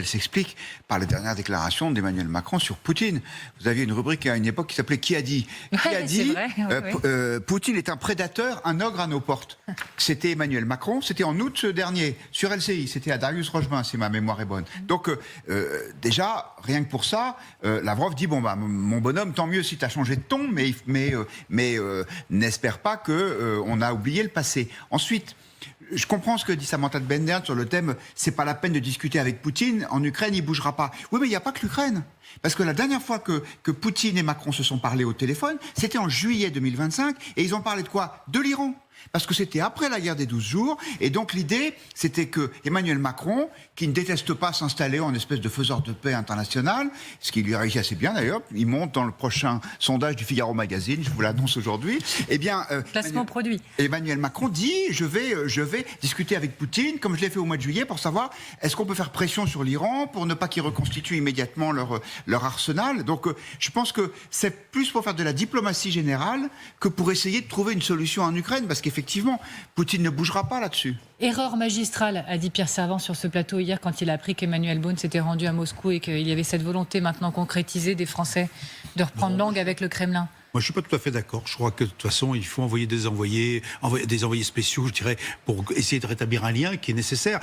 Elle s'explique par la dernière déclaration d'Emmanuel Macron sur Poutine. Vous aviez une rubrique à une époque qui s'appelait Qui a dit ? Qui a dit Poutine est un prédateur, un ogre à nos portes. C'était Emmanuel Macron, c'était en août dernier, sur LCI, c'était à Darius Rochemin, si ma mémoire est bonne. Donc déjà, rien que pour ça, Lavrov dit, bon, bah, mon bonhomme, tant mieux si tu as changé de ton, mais n'espère pas qu'on a oublié le passé. Ensuite, je comprends ce que dit Samantha de Bendern sur le thème « c'est pas la peine de discuter avec Poutine, en Ukraine il bougera pas ». Oui, mais il n'y a pas que l'Ukraine. Parce que la dernière fois que Poutine et Macron se sont parlé au téléphone, c'était en juillet 2025, et ils ont parlé de quoi ? De l'Iran. Parce que c'était après la guerre des 12 jours, et donc l'idée, c'était que Emmanuel Macron, qui ne déteste pas s'installer en espèce de faiseur de paix international, ce qui lui réussit assez bien d'ailleurs, il monte dans le prochain sondage du Figaro Magazine, je vous l'annonce aujourd'hui, eh bien... Placement produit. Emmanuel Macron dit, je vais discuter avec Poutine, comme je l'ai fait au mois de juillet, pour savoir, est-ce qu'on peut faire pression sur l'Iran, pour ne pas qu'ils reconstituent immédiatement leur arsenal. Donc je pense que c'est plus pour faire de la diplomatie générale que pour essayer de trouver une solution en Ukraine, parce qu'effectivement, Poutine ne bougera pas là-dessus. Erreur magistrale, a dit Pierre Servan sur ce plateau hier quand il a appris qu'Emmanuel Beaune s'était rendu à Moscou et qu'il y avait cette volonté maintenant concrétisée des Français de reprendre langue avec le Kremlin. Moi, je ne suis pas tout à fait d'accord. Je crois que de toute façon, il faut envoyer des envoyés spéciaux, je dirais, pour essayer de rétablir un lien qui est nécessaire.